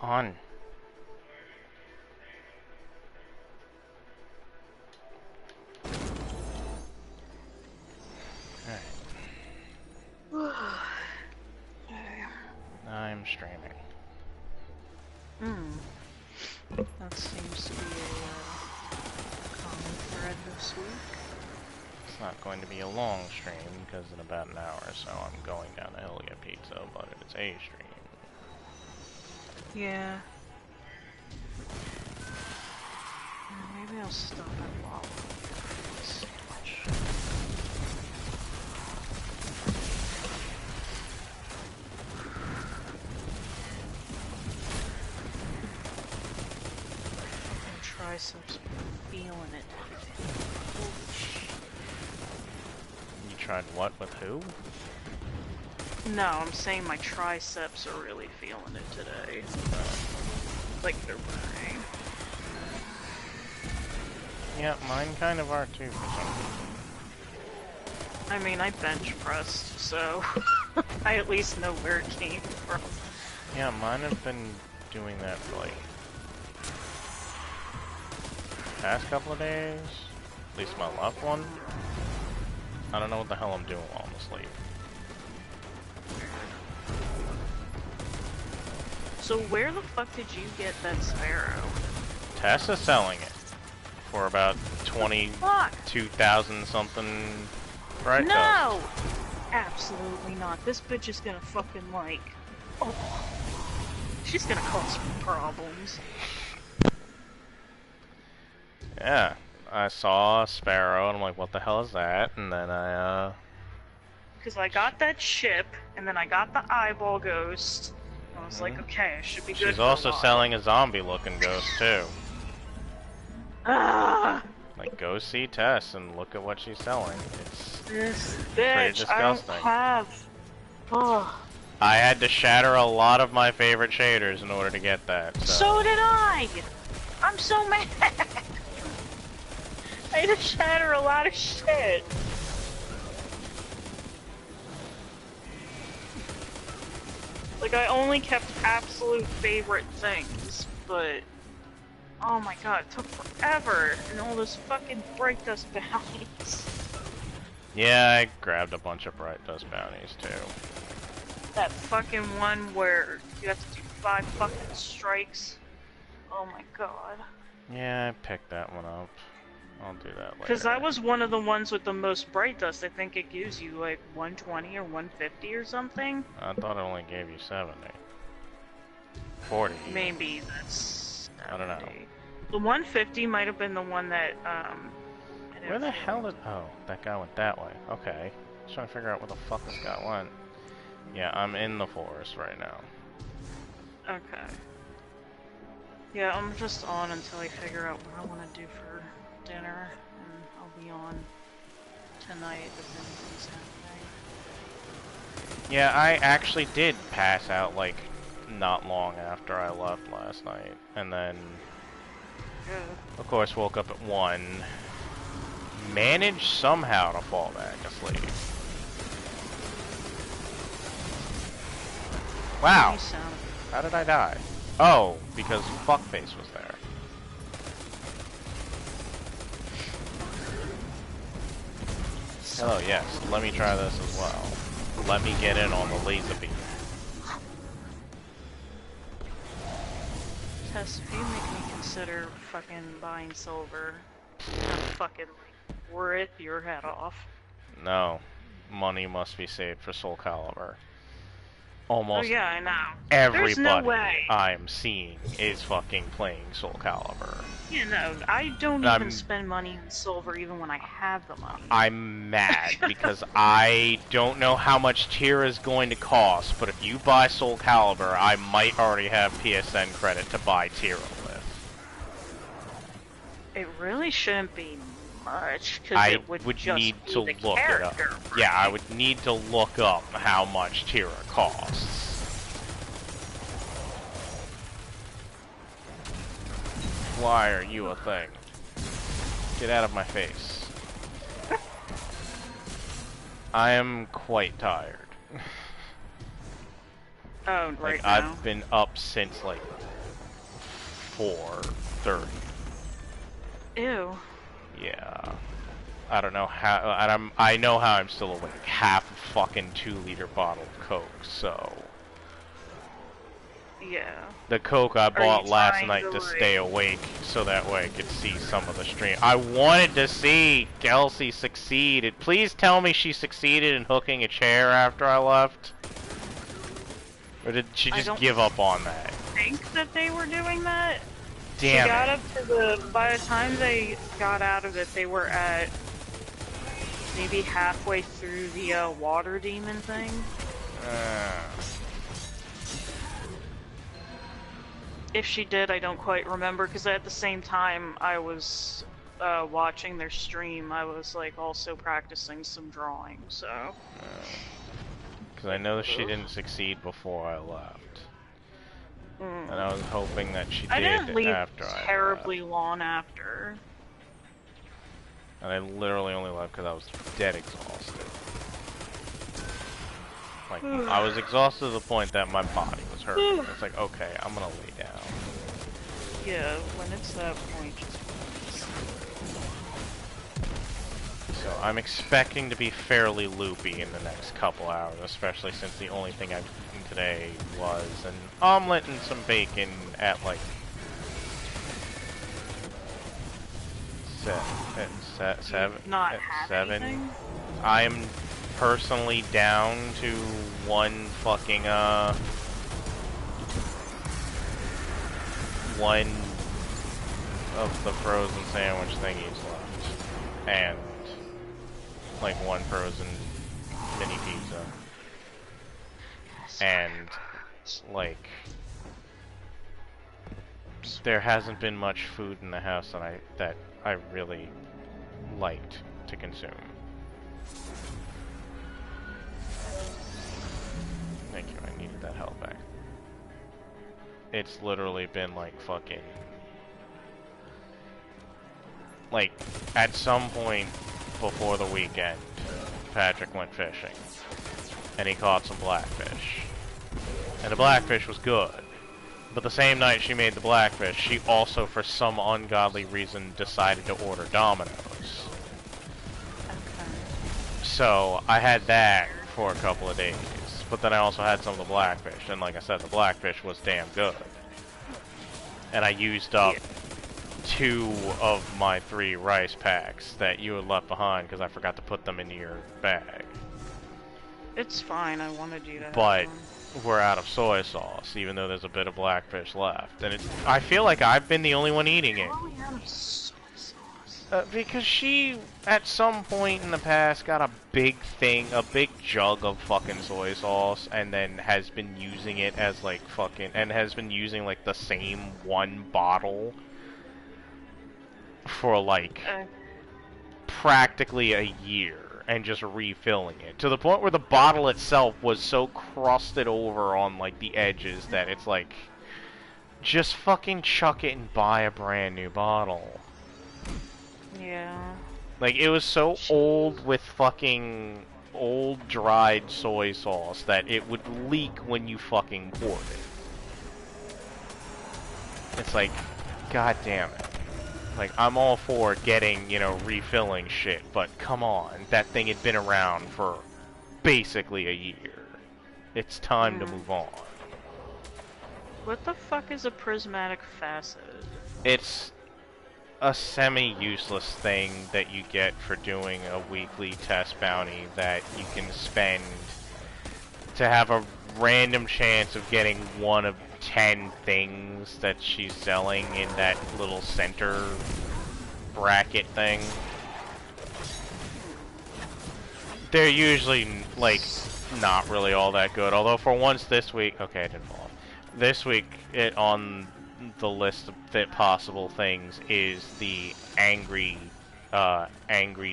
on. Alright. I'm streaming. That seems to be a common thread this week. It's not going to be a long stream because in about an hour or so I'm going down the hill to get pizza, but it's a stream. Yeah. Maybe I'll stop at Wawa. Triceps, feeling it. Holy shit. You tried what with who? No, I'm saying my triceps are really feeling it today. Like they're burning. Yeah, mine kind of are too for some reason. I mean, I bench pressed, so I at least know where it came from. Yeah, mine have been doing that for like past couple of days. At least my left one. I don't know what the hell I'm doing while I'm asleep. So where the fuck did you get that sparrow? Tessa's selling it for about 22,000 something. Right? No! Absolutely not. This bitch is gonna fucking like... Oh. She's gonna cause problems. Yeah, I saw a sparrow and I'm like, what the hell is that? And then Because I got that ship, and then I got the eyeball ghost. I was like, okay, I should be good. She's also selling a zombie-looking ghost too. Like, go see Tess and look at what she's selling. It's this pretty bitch, disgusting. I don't have. Oh. I had to shatter a lot of my favorite shaders in order to get that. So did I. I'm so mad. I had to shatter a lot of shit. Like, I only kept absolute favorite things, but... Oh my god, it took forever, and all those fucking Bright Dust bounties. Yeah, I grabbed a bunch of Bright Dust bounties, too. That fucking one where you have to do 5 fucking strikes. Oh my god. Yeah, I picked that one up. I'll do that later. Because that was one of the ones with the most Bright Dust. I think it gives you like 120 or 150 or something. I thought it only gave you 70. 40. Maybe that's 70. I don't know. The 150 might have been the one that, Where the hell did... Oh, that guy went that way. Okay. Just trying to figure out where the fuck this guy went. Yeah, I'm in the forest right now. Okay. Yeah, I'm just on until I figure out what I want to do for dinner, and I'll be on tonight if anything's happening. Yeah, I actually did pass out, like, not long after I left last night. And then, of course, woke up at 1. Managed somehow to fall back asleep. Wow. How did I die? Oh, because Fuckface was there. Hello, yes. Let me try this as well. Let me get in on the laser beam. Tess, if you make me consider fucking buying silver, I'll fucking rip your head off. No. Money must be saved for Soul Calibur. Almost yeah, I know. Everybody There's no way. I'm seeing is fucking playing Soul Calibur. Yeah, no, I don't even spend money on silver even when I have the money. I'm mad because I don't know how much tier is going to cost, but if you buy Soul Calibur, I might already have PSN credit to buy tier with. It really shouldn't be much, because I it would just need be to the look it up. character, right? Yeah, I would need to look up how much Tira costs. Why are you a thing? Get out of my face. I am quite tired. Oh, right like, now? I've been up since like 4:30. Ew. Yeah. I don't know how, and I know how I'm still awake. Half a fucking 2-liter bottle of Coke, so. Yeah. The Coke I Are you bought last trying night to, to like... stay awake, so that way I could see some of the stream. I wanted to see Kelsey succeed. Please tell me she succeeded in hooking a chair after I left. Or did she just give up on that? I think that they were doing that. Damn she got it. up to the... By the time they got out of it, they were at... maybe halfway through the water demon thing. If she did, I don't quite remember, because at the same time I was watching their stream, I was like also practicing some drawing, so... Because I know she didn't succeed before I left. And I was hoping that she did I didn't leave after I left. terribly long after. And I literally only left because I was dead exhausted. Like, I was exhausted to the point that my body was hurting. It's like, okay, I'm gonna lay down. Yeah, when it's that point, just... So I'm expecting to be fairly loopy in the next couple hours, especially since the only thing I've eaten today was an omelet and some bacon at like... seven? Not at have 7? anything? I'm personally down to one fucking, one of the frozen sandwich thingies left. And, like, one frozen mini pizza. And, like, there hasn't been much food in the house that I really liked to consume. Thank you, I needed that health back. It's literally been like fucking... Like, at some point before the weekend, Patrick went fishing. And he caught some blackfish. And the blackfish was good. But the same night she made the blackfish, she also, for some ungodly reason, decided to order Domino's. Okay. So, I had that for a couple of days. But then I also had some of the blackfish, and like I said, the blackfish was damn good. And I used up 2 of my 3 rice packs that you had left behind because I forgot to put them into your bag. It's fine, I wanted you to But have one. we're out of soy sauce, even though there's a bit of blackfish left. And I feel like I've been the only one eating it. How are we out of soy sauce? Because she, at some point in the past, got a big jug of fucking soy sauce, and then has been using it as like fucking, and has been using like the same one bottle for like practically a year, and just refilling it to the point where the bottle itself was so crusted over on like the edges that it's like, just fucking chuck it and buy a brand new bottle. Yeah. Like, it was so old with fucking old dried soy sauce that it would leak when you fucking poured it. It's like, god damn it. Like, I'm all for getting, you know, refilling shit, but come on, that thing had been around for basically a year. It's time to move on. What the fuck is a prismatic facet? It's a semi-useless thing that you get for doing a weekly test bounty that you can spend to have a random chance of getting one of 10 things that she's selling in that little center bracket thing. They're usually, like, not really all that good, although for once this week... Okay, I didn't fall off. This week, on the list of possible things is the angry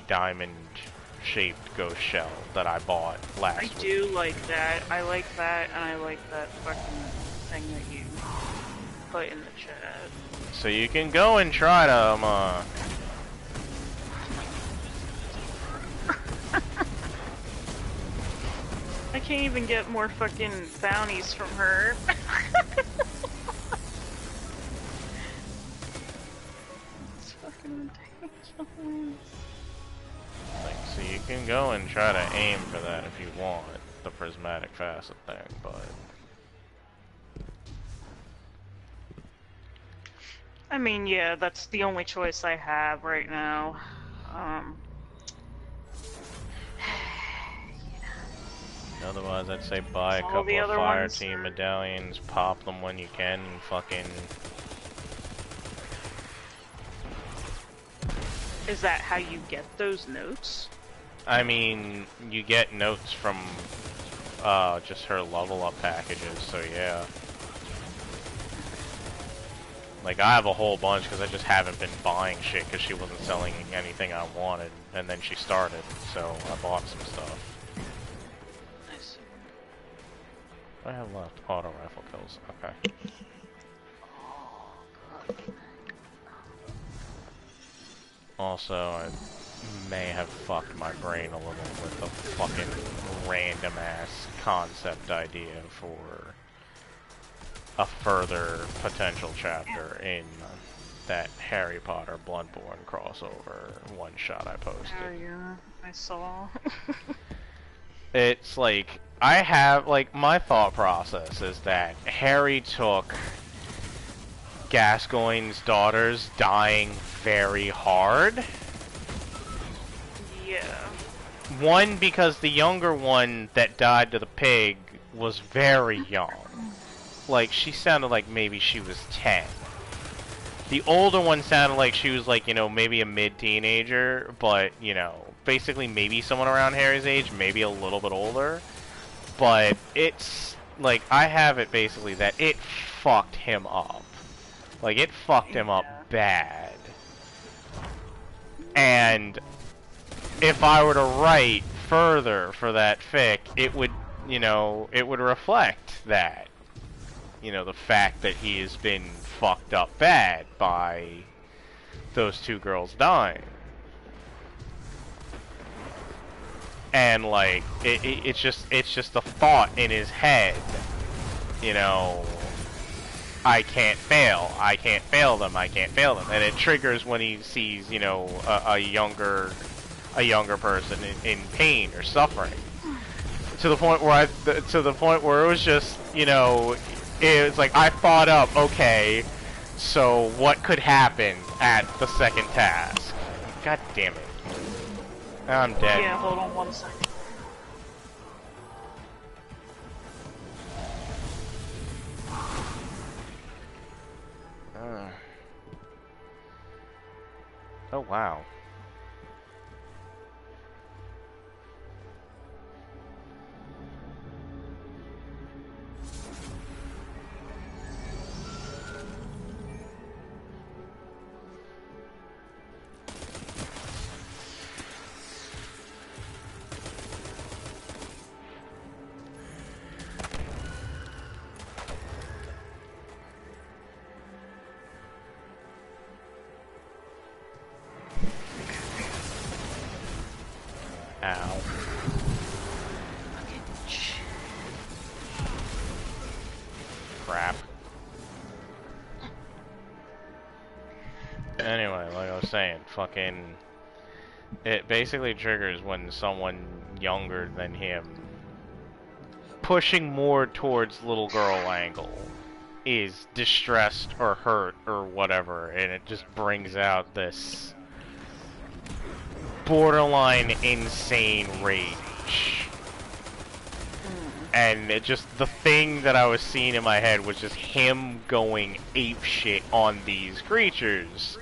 diamond shaped ghost shell that I bought last week. I do like that. I like that, and I like that fucking thing that you put in the chat. So you can go and try to I can't even get more fucking bounties from her. Like, so you can go and try to aim for that if you want, the prismatic facet thing, but... I mean, yeah, that's the only choice I have right now. Otherwise, I'd say buy a couple of fire team medallions, pop them when you can, and fucking... Is that how you get those notes? I mean, you get notes from, just her level up packages, so yeah. Like, I have a whole bunch because I just haven't been buying shit because she wasn't selling anything I wanted, and then she started, so I bought some stuff. Nice. What do I have left? Auto rifle kills. Okay. Also, I may have fucked my brain a little with the fucking random ass concept idea for a further potential chapter in that Harry Potter Bloodborne crossover one shot I posted. Oh yeah, I saw. It's like, I have, like, my thought process is that Harry took Gascoigne's daughters dying very hard. Yeah. One, because the younger one that died to the pig was very young. Like, she sounded like maybe she was 10. The older one sounded like she was, like, you know, maybe a mid-teenager, but, you know, basically maybe someone around Harry's age, maybe a little bit older. But it's, like, I have it basically that it fucked him up. Like, it fucked him up bad. And if I were to write further for that fic, it would, you know, it would reflect that. You know, the fact that he has been fucked up bad by those two girls dying. And, like, it's just a thought in his head, you know, I can't fail them, and it triggers when he sees, you know, a younger person in pain or suffering, to the point where it was just, you know, it's like I thought up, okay, so what could happen at the second task? God damn it. I'm dead. Yeah, hold on 1 second. Oh, wow. Ow. Crap. Anyway, like I was saying, fucking... It basically triggers when someone younger than him, pushing more towards little girl angle, is distressed or hurt or whatever, and it just brings out this borderline insane rage. And it just, the thing that I was seeing in my head was just him going apeshit on these creatures.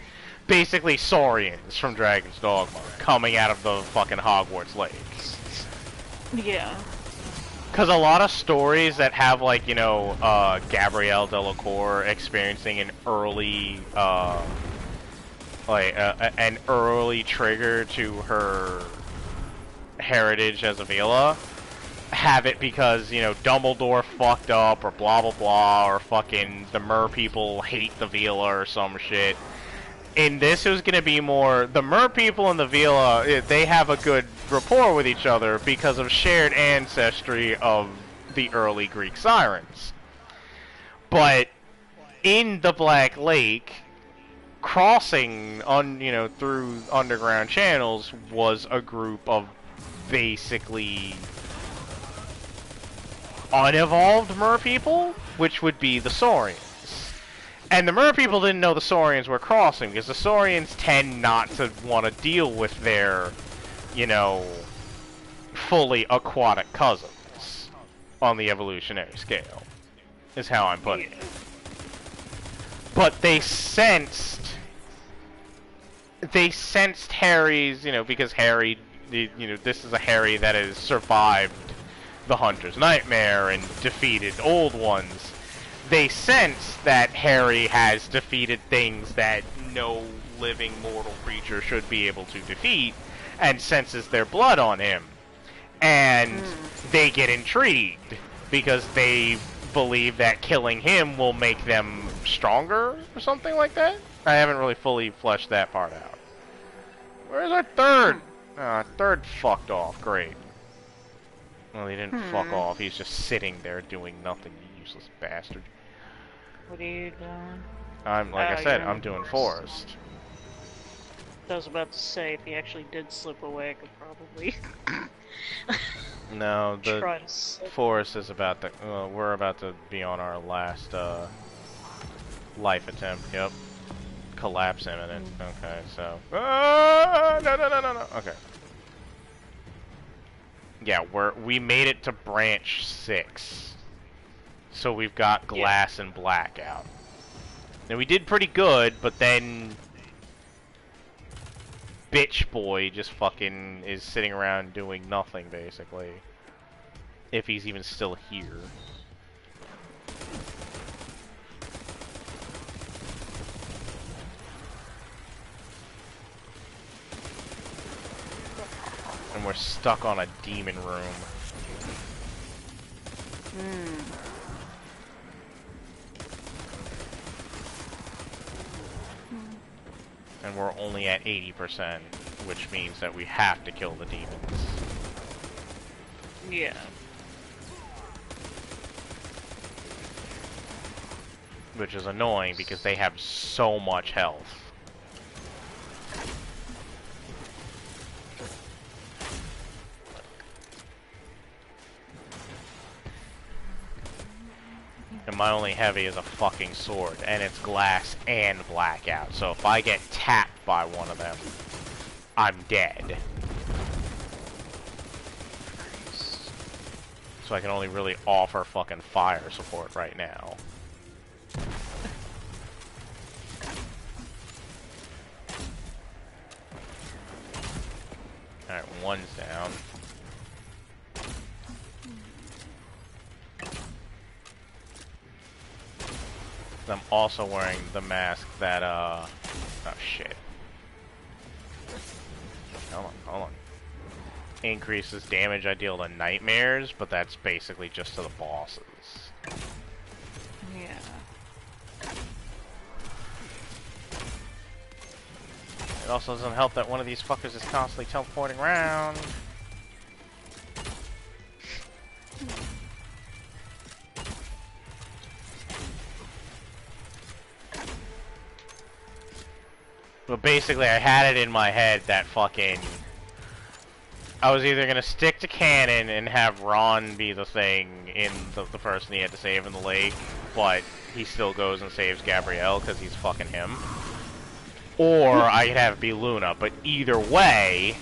Basically Saurians from Dragon's Dogma, coming out of the fucking Hogwarts Lake. Yeah. Because a lot of stories that have, like, you know, Gabrielle Delacour experiencing an early, an early trigger to her heritage as a Vila, have it because, you know, Dumbledore fucked up, or blah blah blah, or fucking the Mer people hate the Vila or some shit. In this, it was going to be more, the Mer people and the Vila, they have a good rapport with each other because of shared ancestry of the early Greek sirens. But in the Black Lake, crossing on, you know, through underground channels was a group of basically unevolved merpeople, which would be the Saurians. And the merpeople didn't know the Saurians were crossing, because the Saurians tend not to want to deal with their, you know, fully aquatic cousins on the evolutionary scale, is how I'm putting it. But they sensed Harry's, you know, because Harry, you know, this is a Harry that has survived the Hunter's Nightmare and defeated old ones. They sense that Harry has defeated things that no living mortal creature should be able to defeat, and senses their blood on him. And they get intrigued, because they believe that killing him will make them stronger, or something like that? I haven't really fully fleshed that part out. Where's our third? Third fucked off. Great. Well, he didn't fuck off. He's just sitting there doing nothing, you useless bastard. What are you doing? Like I said, I'm doing forest. I was about to say, if he actually did slip away, I could probably... No, the forest is about to... we're about to be on our last, life attempt. Yep. Collapse imminent. Okay, so... No. Okay. Yeah, we made it to branch 6. So we've got glass and blackout. Now we did pretty good, but then bitch boy just fucking is sitting around doing nothing, basically. If he's even still here. And we're stuck on a demon room. And we're only at 80%, which means that we have to kill the demons. Yeah. Which is annoying because they have so much health. And my only heavy is a fucking sword, and it's glass and blackout. So if I get tapped by one of them, I'm dead. So I can only really offer fucking fire support right now. Alright, one's down. I'm also wearing the mask that, oh shit. Hold on. Increases damage I deal to nightmares, but that's basically just to the bosses. Yeah. It also doesn't help that one of these fuckers is constantly teleporting around. But basically, I had it in my head that fucking... I was either gonna stick to canon and have Ron be the thing in the person he had to save in the lake, but he still goes and saves Gabrielle because he's fucking him. Or I could have it be Luna, but either way,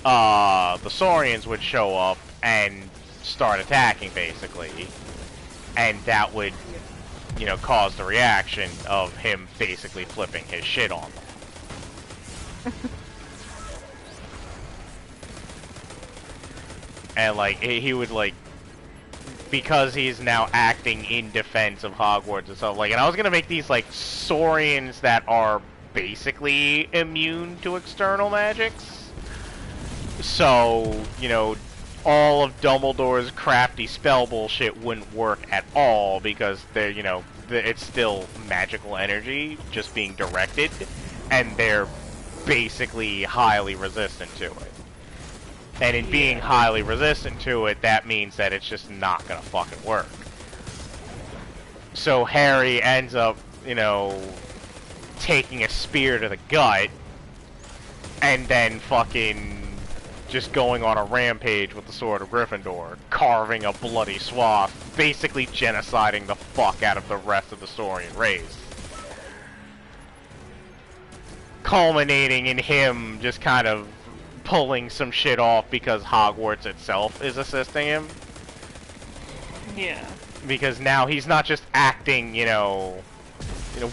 the Saurians would show up and start attacking, basically. And that would, you know, cause the reaction of him basically flipping his shit on them. And, like, he would, like, because he's now acting in defense of Hogwarts and stuff, like, and I was gonna make these, like, Saurians that are basically immune to external magics. So, you know, all of Dumbledore's crafty spell bullshit wouldn't work at all because they're, you know, it's still magical energy just being directed, and they're basically highly resistant to it. And in being highly resistant to it, that means that it's just not gonna fucking work. So Harry ends up, you know, taking a spear to the gut, and then fucking just going on a rampage with the Sword of Gryffindor, carving a bloody swath, basically genociding the fuck out of the rest of the Saurian race. Culminating in him just kind of pulling some shit off because Hogwarts itself is assisting him. Yeah. Because now he's not just acting,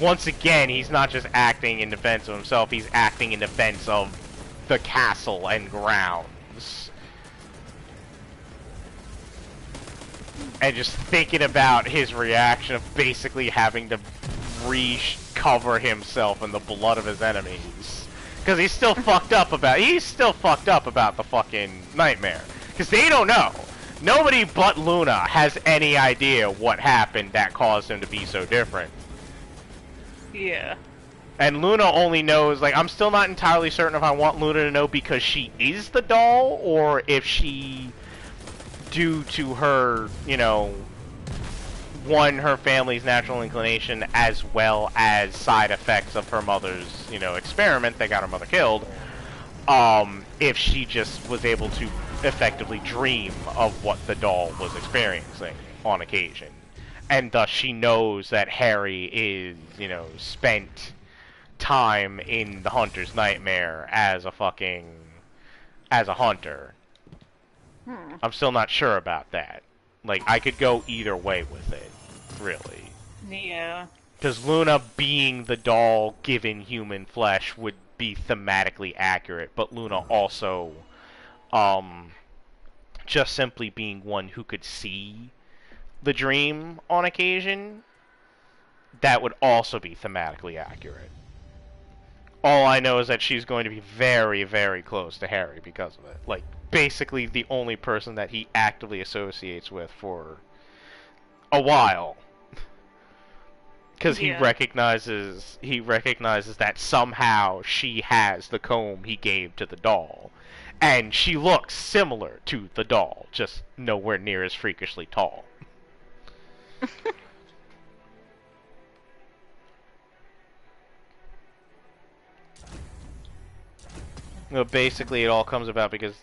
once again, he's not just acting in defense of himself, he's acting in defense of the castle and grounds. And just thinking about his reaction of basically having to recover himself in the blood of his enemies. Because he's still fucked up about the fucking nightmare. Because they don't know. Nobody but Luna has any idea what happened that caused him to be so different. Yeah. And Luna only knows, like, I'm still not entirely certain if I want Luna to know because she is the doll, or if she, due to her, one, her family's natural inclination, as well as side effects of her mother's, experiment that got her mother killed, if she just was able to effectively dream of what the doll was experiencing on occasion. And thus she knows that Harry is, spent time in the Hunter's Nightmare as a hunter. I'm still not sure about that. Like, I could go either way with it, really. Yeah. Because Luna being the doll given human flesh would be thematically accurate, but Luna also, just simply being one who could see the dream on occasion, that would also be thematically accurate. All I know is that she's going to be very, very close to Harry because of it. Like, basically the only person that he actively associates with for a while. Because he recognizes that somehow she has the comb he gave to the doll. And she looks similar to the doll, just nowhere near as freakishly tall. Basically, it all comes about because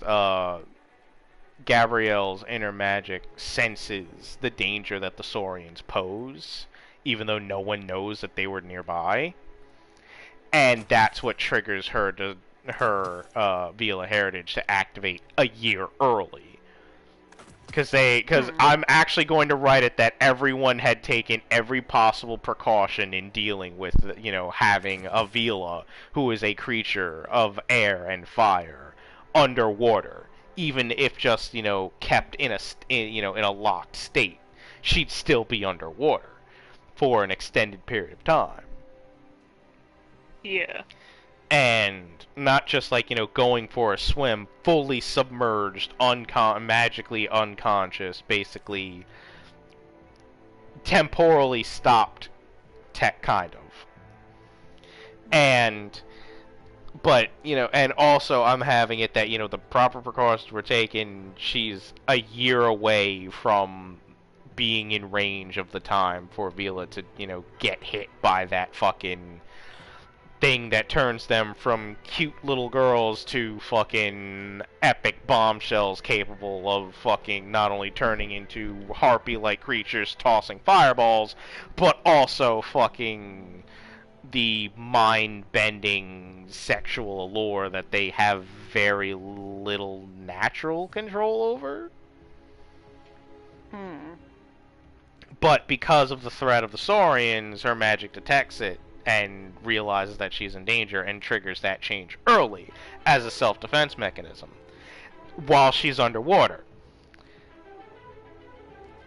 Gabrielle's inner magic senses the danger that the Saurians pose, even though no one knows that they were nearby. And that's what triggers her Vila Heritage to activate a year early. Because I'm actually going to write it that everyone had taken every possible precaution in dealing with, having a Vila who is a creature of air and fire underwater, even if just, kept in a locked state. She'd still be underwater for an extended period of time. Yeah. And not just like, going for a swim, fully submerged, magically unconscious, basically temporally stopped tech, kind of. But, and also I'm having it that, the proper precautions were taken. She's a year away from being in range of the time for Vila to, get hit by that fucking thing that turns them from cute little girls to fucking epic bombshells capable of fucking not only turning into harpy-like creatures tossing fireballs, but also fucking the mind-bending sexual allure that they have very little natural control over. But because of the threat of the Saurians, her magic detects it and realizes that she's in danger and triggers that change early as a self-defense mechanism while she's underwater.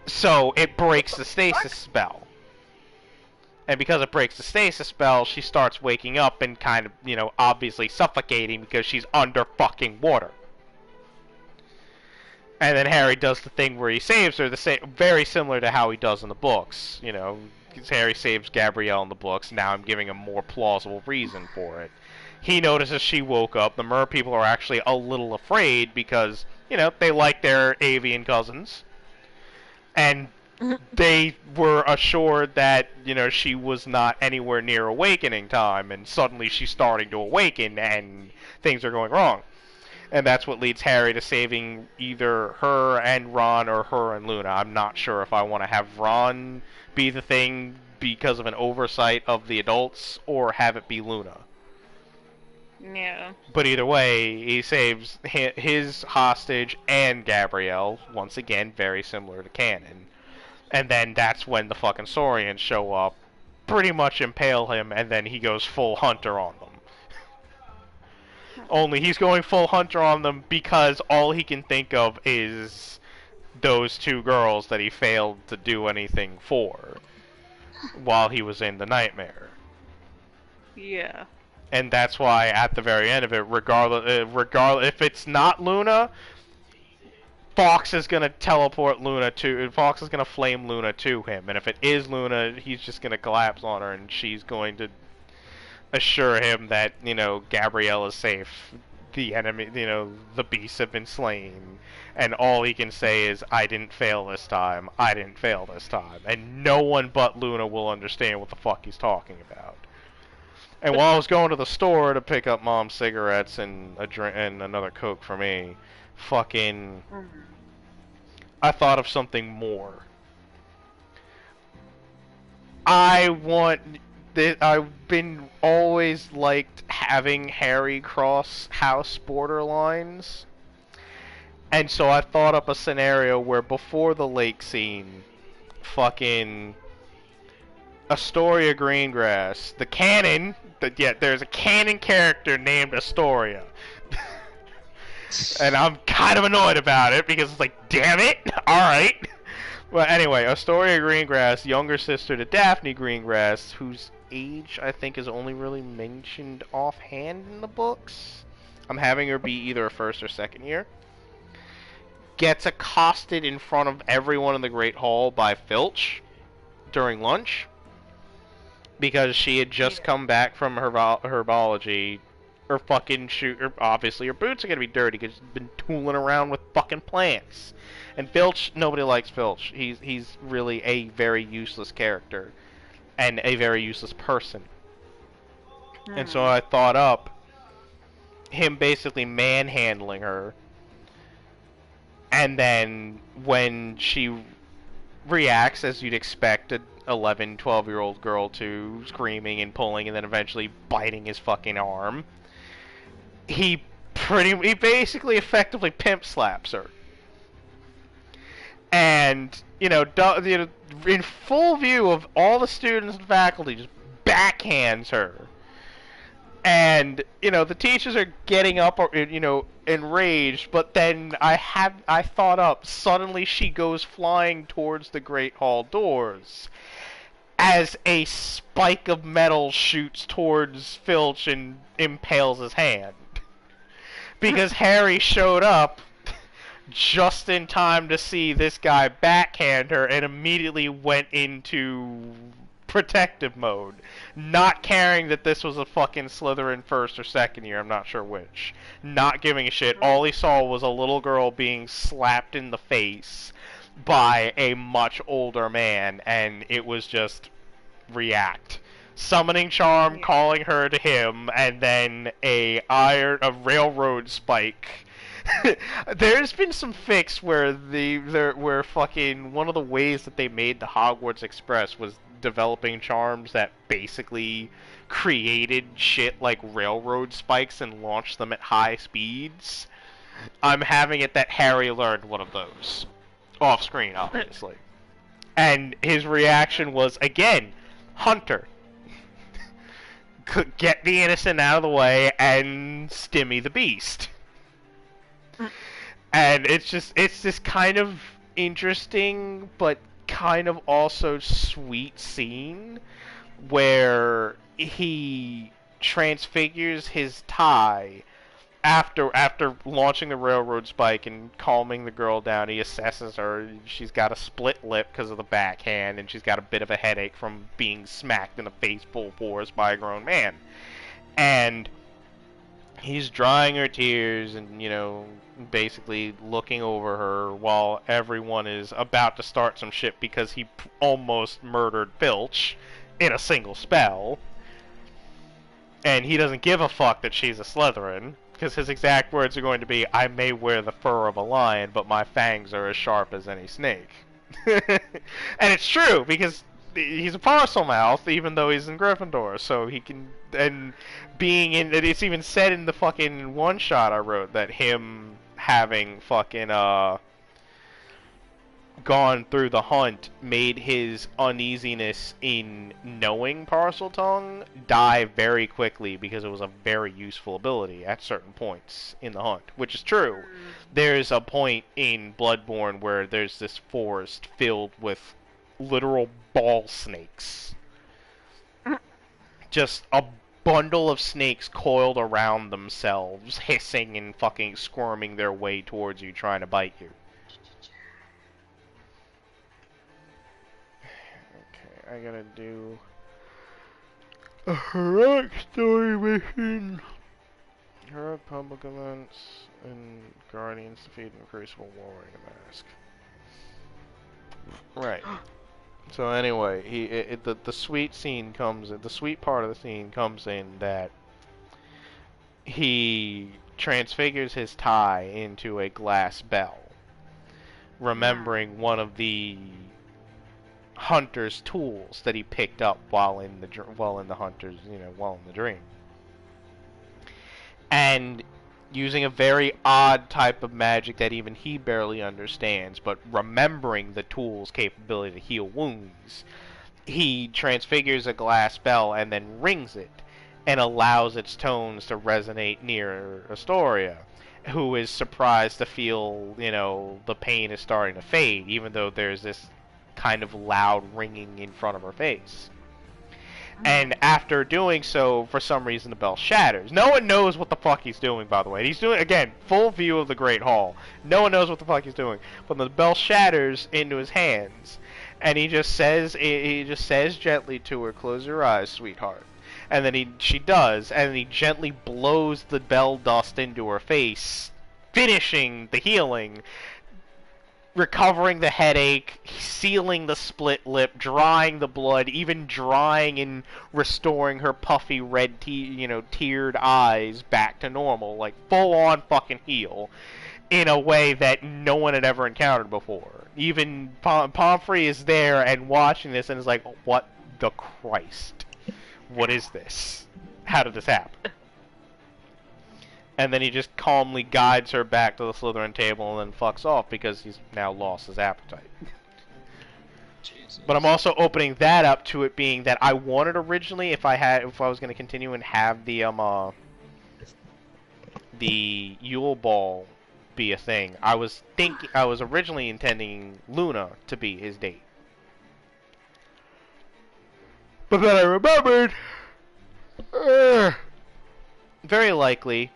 So it breaks the stasis spell. And because it breaks the stasis spell, she starts waking up and kind of, obviously suffocating because she's under fucking water. And then Harry does the thing where he saves her, very similar to how he does in the books, Harry saves Gabrielle in the books. Now I'm giving a more plausible reason for it. He notices she woke up. The mer people are actually a little afraid because, they like their avian cousins. And they were assured that, you know, she was not anywhere near awakening time, and suddenly she's starting to awaken, and things are going wrong. And that's what leads Harry to saving either her and Ron or her and Luna. I'm not sure if I want to have Ron be the thing because of an oversight of the adults, or have it be Luna. Yeah. But either way, he saves his hostage and Gabrielle, once again, very similar to canon. And then that's when the fucking Saurians show up, pretty much impale him, and then he goes full Hunter on them. Only he's going full Hunter on them because all he can think of is those two girls that he failed to do anything for while he was in the nightmare. Yeah. And that's why at the very end of it, regardless if it's not Luna, Fox is gonna teleport Luna to. Fox is gonna flame Luna to him, and if it is Luna, he's just gonna collapse on her, and she's going to assure him that, you know, Gabrielle is safe. The enemy, you know, the beasts have been slain, and all he can say is, "I didn't fail this time. I didn't fail this time," and no one but Luna will understand what the fuck he's talking about. And while I was going to the store to pick up Mom's cigarettes and a drink and another Coke for me, fucking, I thought of something more. I've been always liked having Harry cross house borderlines. And so I thought up a scenario where before the lake scene, fucking Astoria Greengrass, the canon, there's a canon character named Astoria. And I'm kind of annoyed about it because it's like, damn it, alright. Well, anyway, Astoria Greengrass, younger sister to Daphne Greengrass, whose age I think is only really mentioned offhand in the books. I'm having her be either a first or second year. Gets accosted in front of everyone in the Great Hall by Filch during lunch because she had just come back from herbology. Her fucking obviously her boots are gonna be dirty because she's been tooling around with fucking plants. And Filch, nobody likes Filch. He's really a very useless character and a very useless person. And so I thought up him basically manhandling her, and then when she reacts as you'd expect a 11, 12-year-old girl to, screaming and pulling and then eventually biting his fucking arm, he basically effectively pimp slaps her. And, you know, in full view of all the students and faculty, just backhands her. And, you know, the teachers are getting up, or, you know, enraged, but then I thought up, suddenly she goes flying towards the Great Hall doors as a spike of metal shoots towards Filch and impales his hand. Because Harry showed up just in time to see this guy backhand her and immediately went into protective mode, not caring that this was a fucking Slytherin first or second year, I'm not sure which. Not giving a shit. All he saw was a little girl being slapped in the face by a much older man, and it was just react. Summoning charm, calling her to him, and then a railroad spike. There's been some fics where fucking one of the ways that they made the Hogwarts Express was developing charms that basically created shit like railroad spikes and launched them at high speeds. I'm having it that Harry learned one of those. Off screen, obviously. And his reaction was, again, Hunter. Get the innocent out of the way and stimmy the beast. And it's this kind of interesting but kind of also sweet scene where he transfigures his tie after launching the railroad spike and calming the girl down. He assesses her. She's got a split lip because of the backhand, and she's got a bit of a headache from being smacked in the face full force by a grown man. And He's drying her tears and, you know, basically looking over her while everyone is about to start some shit because he almost murdered Filch in a single spell. And he doesn't give a fuck that she's a Slytherin, because his exact words are going to be, I may wear the fur of a lion, but my fangs are as sharp as any snake. And it's true, because he's a Parselmouth, even though he's in Gryffindor, so he can, and being in, it's even said in the fucking one-shot I wrote, that him having fucking, gone through the hunt made his uneasiness in knowing Parseltongue die very quickly because it was a very useful ability at certain points in the hunt, which is true. There's a point in Bloodborne where there's this forest filled with literal ball snakes. Just a bundle of snakes coiled around themselves, hissing and fucking squirming their way towards you, trying to bite you. I gotta do a heroic story mission. Heroic public events and Guardians defeat in Crucible War wearing a mask. Right. So anyway, the sweet scene comes in. The sweet part of the scene comes in that he transfigures his tie into a glass bell, remembering one of the hunter's tools that he picked up while in the hunter's, while in the dream, and using a very odd type of magic that even he barely understands, but remembering the tool's capability to heal wounds, he transfigures a glass bell and then rings it and allows its tones to resonate near Astoria, who is surprised to feel, the pain is starting to fade, even though there's this kind of loud ringing in front of her face. And after doing so, for some reason, the bell shatters. No one knows what the fuck he's doing, by the way. He's doing, again, full view of the Great Hall. No one knows what the fuck he's doing. But the bell shatters into his hands. And he just says gently to her, close your eyes, sweetheart. And then she does, and he gently blows the bell dust into her face, finishing the healing, recovering the headache, sealing the split lip, drying the blood, even drying and restoring her puffy red tiered eyes back to normal, like full on fucking heal, in a way that no one had ever encountered before. Even Pomfrey is there and watching this and is like, what the Christ? What is this? How did this happen? And then he just calmly guides her back to the Slytherin table and then fucks off because he's now lost his appetite. Jesus. But I'm also opening that up to it being that I wanted originally, if I was going to continue and have the Yule Ball be a thing, I was originally intending Luna to be his date. But then I remembered, very likely,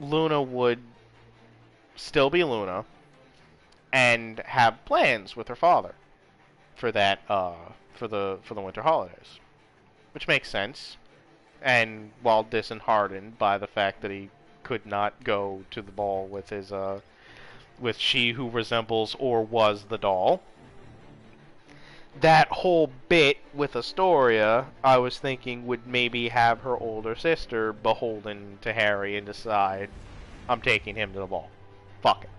Luna would still be Luna and have plans with her father for that for the winter holidays, which makes sense. And while disheartened by the fact that he could not go to the ball with his with she who resembles or was the doll, that whole bit with Astoria, I was thinking would maybe have her older sister beholden to Harry and decide, I'm taking him to the ball. Fuck it.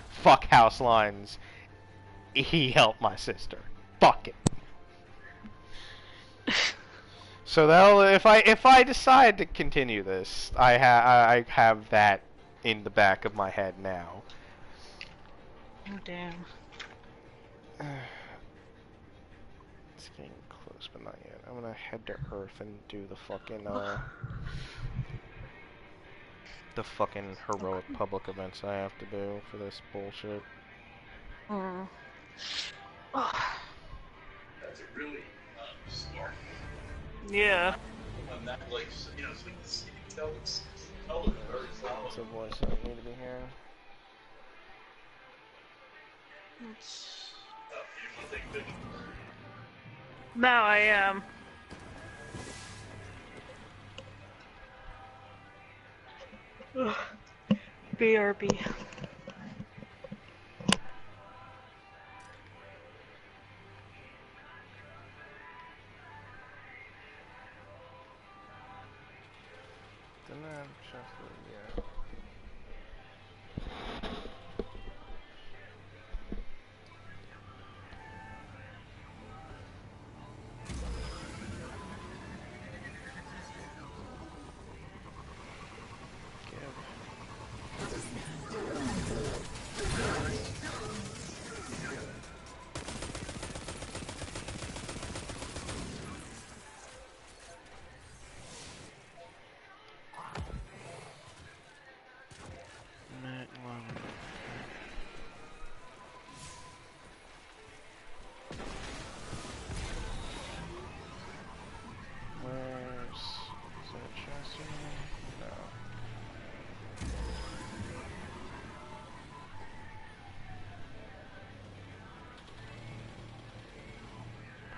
Fuck house lines. He helped my sister. Fuck it. So that'll, if I decide to continue this, I have that in the back of my head now. Oh damn. It's getting close, but not yet. I'm gonna head to Earth and do the fucking heroic public events I have to do for this bullshit. Oh. That's a really smart. Yeah. When that, like, it's like the city tells very solid. What's the voice I need to be hearing? You think that No, I BRB. Didn't I have chocolate yet?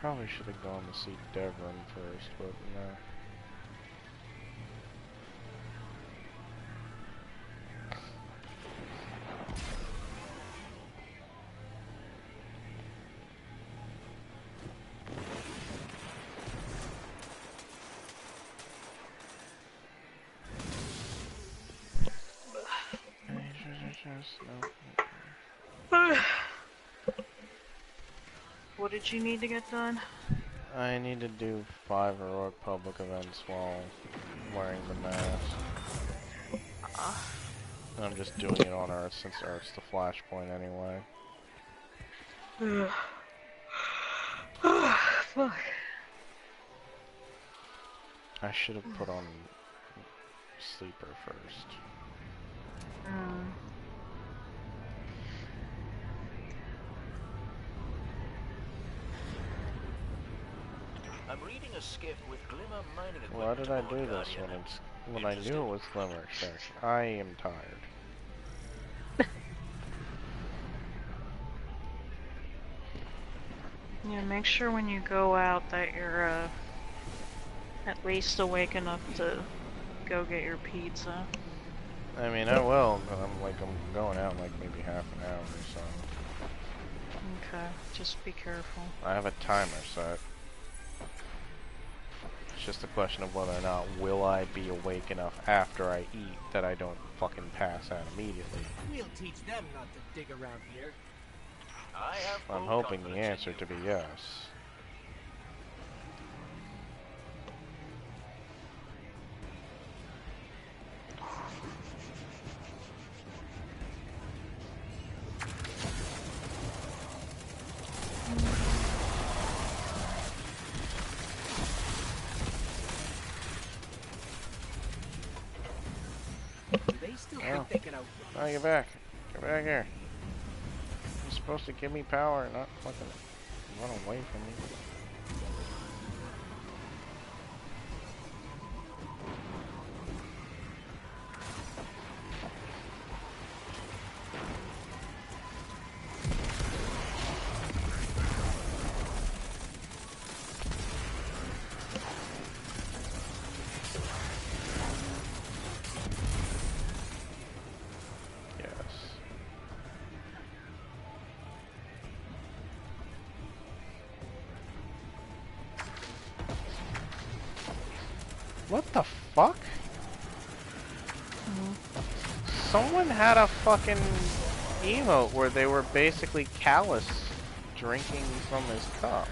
Probably should have gone to see Devon first, but no. What did you need to get done? I need to do 5 heroic public events while wearing the mask. I'm just doing it on Earth since Earth's the flashpoint anyway. Fuck. I should have put on Sleeper first. I'm reading a skiff with Glimmer mining equipment. Why did I do aboard, this Guardian. when I knew it was Glimmer extraction? I am tired. Yeah, make sure when you go out that you're at least awake enough to go get your pizza. I mean, I will, but I'm going out in like maybe half an hour or so. Okay, just be careful. I have a timer set. It's just a question of whether or not will I be awake enough after I eat that I don't fucking pass out immediately. We'll teach them not to dig around here. I have I'm full hoping the confidence in answer you. to be yes. They still think they can out. Oh, get back. Get back here. You're supposed to give me power, not fucking run away from me. What the fuck? Someone had a fucking emote where they were basically Callus drinking from his cup.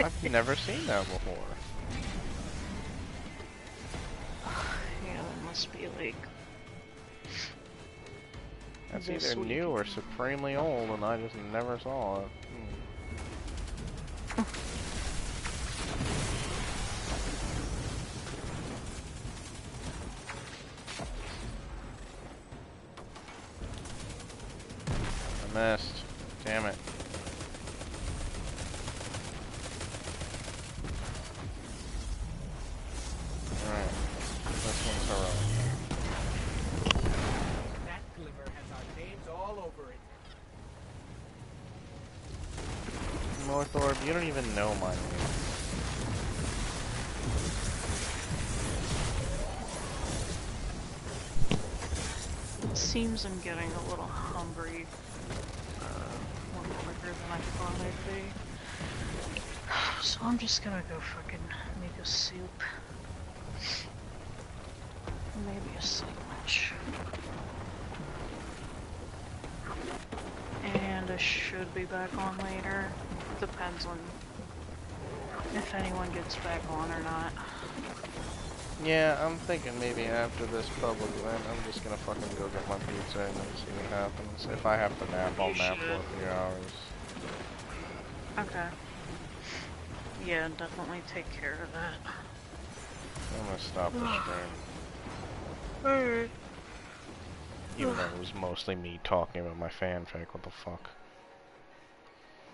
I've never seen that before. Yeah, that must be like... That's this either week. new or supremely old, and I just never saw it. I missed. Damn it. Alright. This one's heroic. That Glimmer has our names all over it. Northorb, you don't even know my name. seems I'm getting a little hungry more quicker than I thought I'd be. So I'm just gonna go fucking make a soup. Maybe a sandwich. And I should be back on later. Depends on if anyone gets back on or not. Yeah, I'm thinking maybe after this public event, I'm just gonna fucking go get my pizza and then see what happens. If I have to nap, I'll nap for a few hours. Okay. Yeah, definitely take care of that. I'm gonna stop the stream. Alright. Even though it was mostly me talking about my fanfic, what the fuck.